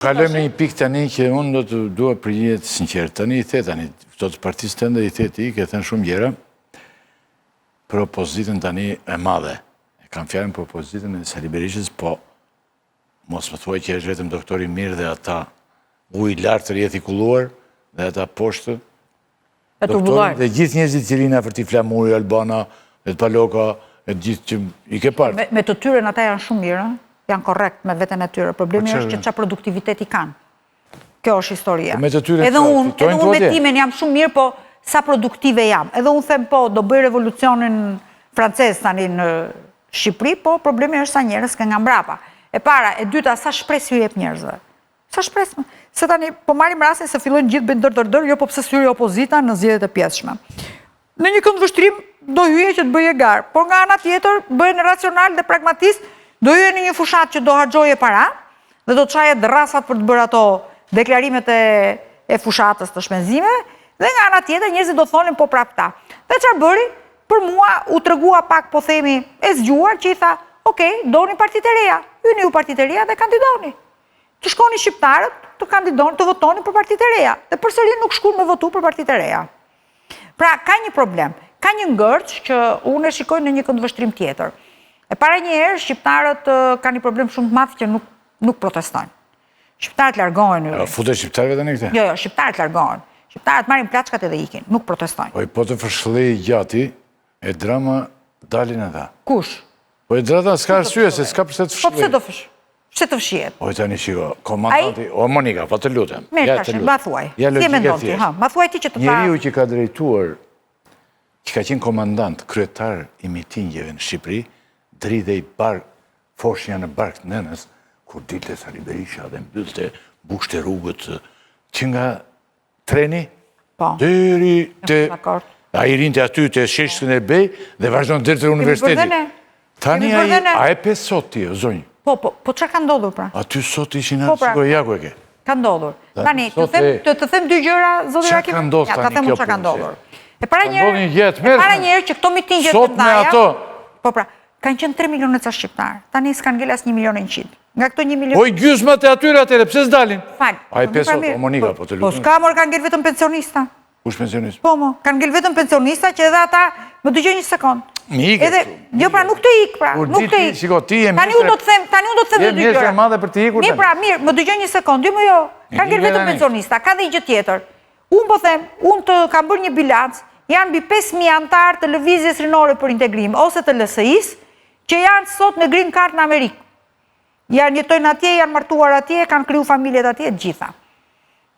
Kalëm një pikë tani që unë do të dua përgjigjet sinqert. Tani i the tani, do të partisë tënde i the ti, ke thënë shumë gjëra për opozitën tani e madhe. Kam fjalën për opozitën e Sali Berishës, po mos më thuaj që është vetëm doktori mirë dhe ata ujë lartë të rjetë i kulluar dhe ata poshtë. Doktori dhe gjithë njerëzit që rinë afër ti Flamuri, Albana, Paloka, e gjithë që i ke parë. Me të tyren ata janë shumë mirë, janë korrekt me veten e tyre. Problemi është që qa produktivitet i kanë. Kjo është historia. Edhe unë me timen jam shumë mirë, po sa produktive jam. Edhe unë them po, do bëj revolucionin francez tani në Shqipëri, po problemi është sa njerëz ke nga mbrapa. E para, e dyta, sa shpresë ju jep njerëzve. Sa shpresë? Se tani, po marim rastin se fillojnë gjithë bëjnë dër, jo po pse syri opozita në zgjedhjet e pjesshme. Në një këndvështrim do hyje që të bëje garë, por nga ana tjetër bëhen racional dhe pragmatist, do hyje në një fushat që do harxhoje para dhe do të çaje drasat për të bërë ato deklarimet e fushatës të shpenzimeve, dhe nga ana tjetër njerëzit do thonin po prapta. Dhe çfarë bëri? Për mua u tregua pak, po themi, e zgjuar që i tha, "Okej, doni partitë e reja. Hyni ju partitë e reja dhe kandidoni. Të shkoni shqiptarët, të kandidoni, të votoni për partitë e reja." Dhe përsëri nuk shkuan me votu për partitë e reja. Pra, ka një problem. Ka një ngërç që unë e shikoj në një këndvështrim tjetër. E para një herë, shqiptarët ka një problem shumë të madh që nuk protestojnë. Shqiptarët largohen. Futet shqiptarëve tani këte? Jo, shqiptarët largohen. Shqiptarët marrin plaçkat edhe ikin, nuk protestojnë. Po të fërshëllej gjati, e drama dalin edhe. Kush? Po e drama s'ka arsye, se s'ka përse të fërshëllej. Po pse do fësh? Pse të fshjet? O tani shiko, komandanti, o Monika, po të lutem. Mirë, tash, ma thuaj. Si e mendon ti, ha? Ma thuaj ti që të ta. Njeriu që ka drejtuar, që ka qenë komandant, kryetar i mitingjeve në Shqipëri, dridhe i bark, foshja në bark të nënës, kur dilte Sali Berisha dhe mbyllte bushte rrugët, që nga treni, deri të... A i rinte aty të sheshkën e bej dhe vazhdojnë dherë të universitetit. Tani a e pe sot ti, zonjë? Po që ka ndodhur pra? Aty sot ishin atë shkoj jako e ke. Ka ndodhur. Tani, të them dy gjëra, zoti Rakim? Qa ka ndodhur tani kjo që ka ndodhur? E para njerë që këto mitingjet të ndaja, po pra, kanë qenë 3 milionë ca shqiptarë. Tani s'kanë ngel as 1 milion e 100. Nga këto 1 milion... Oj, gjysmat e atyre atyre, pse s'dalin? Falë. A i pesot, o Monika, po të lutem. Po s'ka mor, kanë ngel vetëm pensionista. Kush pensionist? Po mo, kanë ngel vetëm pensionista që edhe ata, më dëgjoj një sekund. Mi ike këtu. Jo pra, nuk të ik pra, nuk të ik. Shiko, ti e Tani unë do të them dhe dy gjëra. Je madhe për të ikur. Mirë pra, mirë, më dëgjoj një sekund, jo më jo. Kanë ngel vetëm pensionista, ka dhe i gjë tjetër. Unë po them, unë të kam bërë një bilanc, janë mbi 5.000 antarë të lëvizjes rinore për integrim, ose të LSI-s, që janë sot me green card në Amerikë. Janë jetojnë atje, janë martuar atje, kanë kriju familjet atje, gjitha.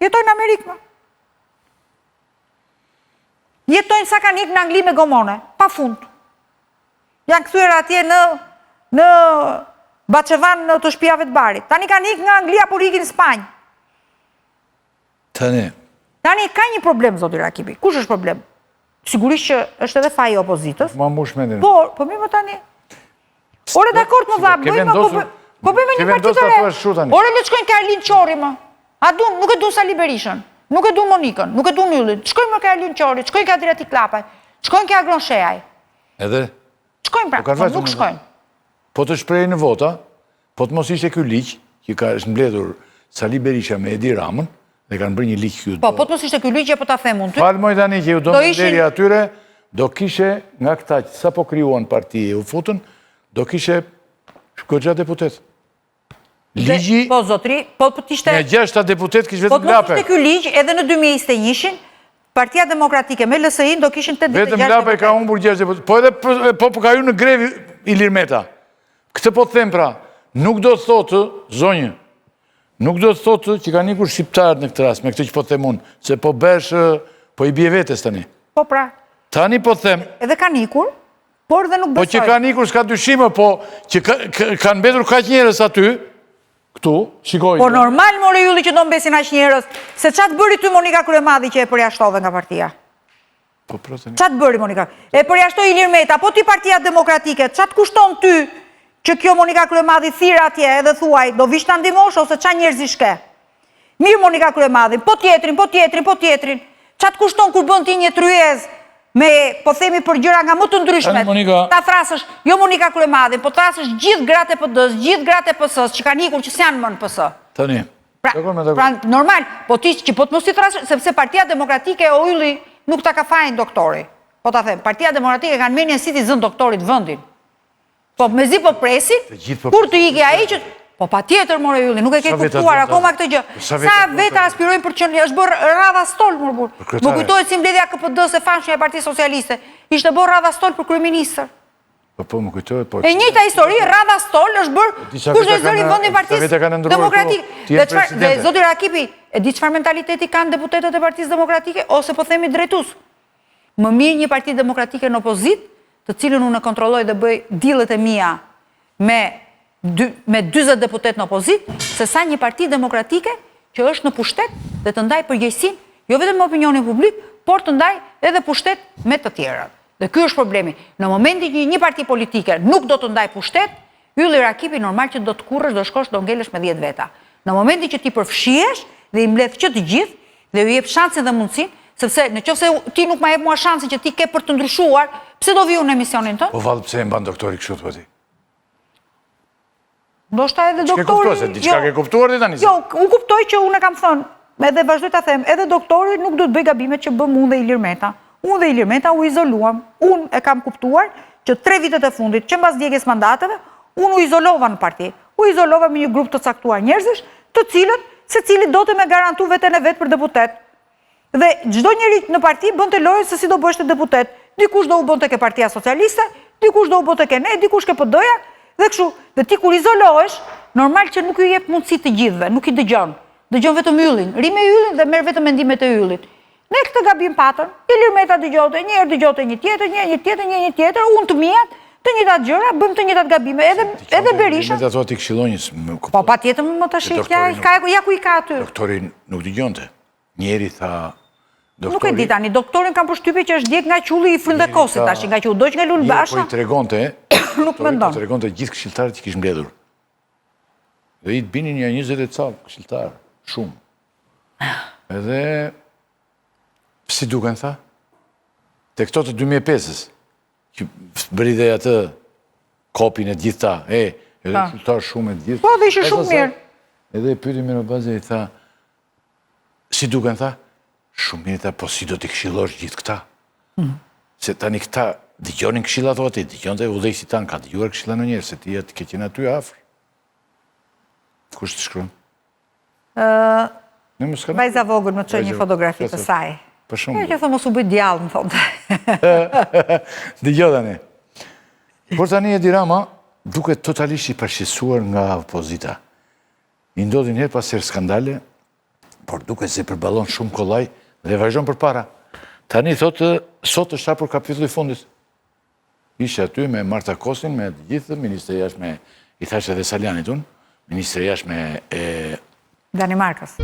Jetojnë në Amerikë, më. Jetojnë sa kanë ikë në Angli me gomone, pa fund. Janë këthyre atje në Baçevan në të shtëpiave të barit. Tani kanë ikë nga Anglia, por ikin në Spanjë. Tani ka një problem, zoti Rakipi. Kush është problem? Sigurisht që është edhe faji opozitës. Ma mbush mendin. Po mirë më tani. Ore dakord më dha, po bëjmë një parti të re. Ore le të shkojnë ke Arlin Qori më. A dun, nuk e dun Sali Berishën, nuk e dun Monikën, nuk e dun Yllin. Shkojnë më ke Arlin Qori, shkojnë ke Adriatik Klapaj, shkojnë ke Agron Sheaj. Edhe? Shkojnë pra, nuk shkojnë. Po të shprejnë në vota, po të mos ishte ky ligj, që ka është mbledhur Sali Berisha me Edi Ramën, dhe kanë bërë një ligj kjo. Po të mos ishte ky ligj, po ta them unë ty. Falë moj tani që ju do në deri atyre, do kishe nga këta që sa po kryuan partije u futën, do kishe goxha deputet. Ligji... Po, zotri, po t'ishte... Në 6 deputet kishë vetëm lape. Po t'ishte kjo ligj, edhe në 2021, Partia Demokratike me LSI-n do kishin 8 deputet. Vetëm lape ka unë burë 6 deputet. Po edhe po ka ju në grevi Ilir Meta. Këtë po të them pra, nuk do të thotë, zonjë, nuk do të thotë që ka nikur shqiptarët në këtë rast, me këtë që po të them unë, se po besh, po i bje vetes tani. Po pra. Tani po të them... Edhe ka nikur, por dhe nuk besoj. Po që ka nikur s'ka dyshime, po që kanë mbetur kaq njerëz aty, këtu, shikoj... Po normal, more Ylli, që do mbesin aq njerëz, se qatë bëri ty Monika Kryemadhi që e përjashtove nga partia? Qatë bëri Monika? E përjashtoj Ilir Meta, po ti Partia Demokratike, qatë kushton ty që kjo Monika Kryemadhi thira atje edhe thuaj, do vish të ndimosh ose qa njerëz i shke? Mirë Monika Kryemadhi, po tjetrin, qatë kushton kur bën ti një tryez me, po themi për gjëra nga më të ndryshmet, ta thrasësh, jo Monika Kryemadhi, po thrasësh gjithë gratë e PD-s, gjithë gratë e PS-s, që kanë ikur që s'janë më në PS. Tani, Pra, normal, po ti që po të mos i trashë, sepse Partia Demokratike o ylli nuk ta ka fajnë doktori. Po ta them, Partia Demokratike kanë menjen si ti zënë doktorit vëndin. Po me zi po presin, kur të ike a i që... Po pa tjetër, more ylli, nuk e ke kuptuar akoma këtë gjë. Sa veta aspirojnë për qënë, është bërë radha stol, mërbur. Më kujtojtë si mbledhja KPD se famshën e Parti Socialiste. Ishte bërë radha stol për kryeministër. Po, më kujtojtë, po... E njëjta histori, radha stol është bërë kush do zëri vëndin Partisë Demokratike. Dhe zoti Rakipi, e di çfarë mentaliteti kanë deputetët e Partisë Demokratike, ose po themi drejtues. Më mirë një Parti Demokratike në opozit, të cilën unë kontrolloj dhe bëj dillet e mia me 40 deputet në opozit, se sa një Parti Demokratike që është në pushtet dhe të ndaj përgjegjësinë, jo vetëm me opinionin publik, por të ndaj edhe pushtet me të tjerat. Dhe ky është problemi. Në momentin që një parti politike nuk do të ndaj pushtet, Ylli Rakipi normal që do të kurrësh, do shkosh, do ngelesh me 10 veta. Në momentin që ti përfshihesh dhe i mbledh që të gjithë dhe ju jep shansin dhe mundësinë, sepse nëse ti nuk ma jep mua shansin që ti ke për të ndryshuar, pse do viju në emisionin tënd? Po vallë, pse e mban doktori kështu po ti? Ndoshta edhe doktori... Diçka ke kuptuar ti tani? Jo, unë kuptoj që unë e kam thënë, edhe vazhdoj ta them, edhe doktori nuk duhet bëj gabimet që bëm unë dhe Ilir Meta. Unë dhe Ilir Meta u izoluam. Unë e kam kuptuar që 3 vitet e fundit, që mbas djegjes mandateve, unë u izolova në parti. U izolova me një grup të caktuar njerëzish, të cilët, secili do të me garantu veten e vet për deputet. Dhe çdo njeri në parti bënte lojën se si do bëheshte deputet. Dikush do u bënte ke Partia Socialiste, dikush do u bënte ke ne, dikush ke PD-ja, dhe kështu. Dhe ti kur izolohesh, normal që nuk i jep mundësi të gjithëve, nuk i dëgjon. Dëgjon vetëm Yllin, ri me Yllin dhe merr vetëm mendimet e Yllit. Ne këtë gabim patën, Ilir Meta dëgjote, një herë dëgjote një tjetër, unë të mijat, të njëjtat gjëra, bëm të njëjtat gabime, edhe Berisha. Meta thua ti këshillonjë. Po patjetër më tash ja ku i ka aty. Doktori nuk dëgjonte. Njeri tha Nuk e di tani, doktorin kam përshtypje që është djeg nga qulli i Fryndekosit tash, nga që u doq nga Lul Basha. Po i tregonte, nuk mendon. Po tregonte gjithë këshilltarët që kish mbledhur. Dhe i të binin një 20 e ca këshilltar, shumë. Edhe si duken tha? Te këto të 2005-ës, që bëri dhe atë kopin e gjithë ta, edhe këshilltar shumë e gjithë. Po, dhe ishe shumë mirë. Edhe e pyeti me në bazë e tha, si duken tha? Shumë mirë, po si do t'i këshillosh gjithë këta? Se tani këta dëgjonin këshillat o ati, dëgjonte udhëheqësi tanë, ka dëgjuar këshilla në njerë, se ti atë ke qenë aty afër. Kush të shkruan? Vajza vogël më të çoj një fotografi të saj. Për shumë. Që thë mos u bëj djallë, më thonë. Dëgjo tani. Por tani Edi Rama duke totalisht i përshqetësuar nga opozita. I ndodhin herë pas herë skandale, por duke se përballon shumë kollaj dhe vazhdon përpara. Tani thotë, sot është hapur kapitulli i fundit. Ishte aty me Marta Kosin, me të gjithë, ministre jashtë me, i thashë edhe Salianit unë, ministre jashtë me... Danimarkës.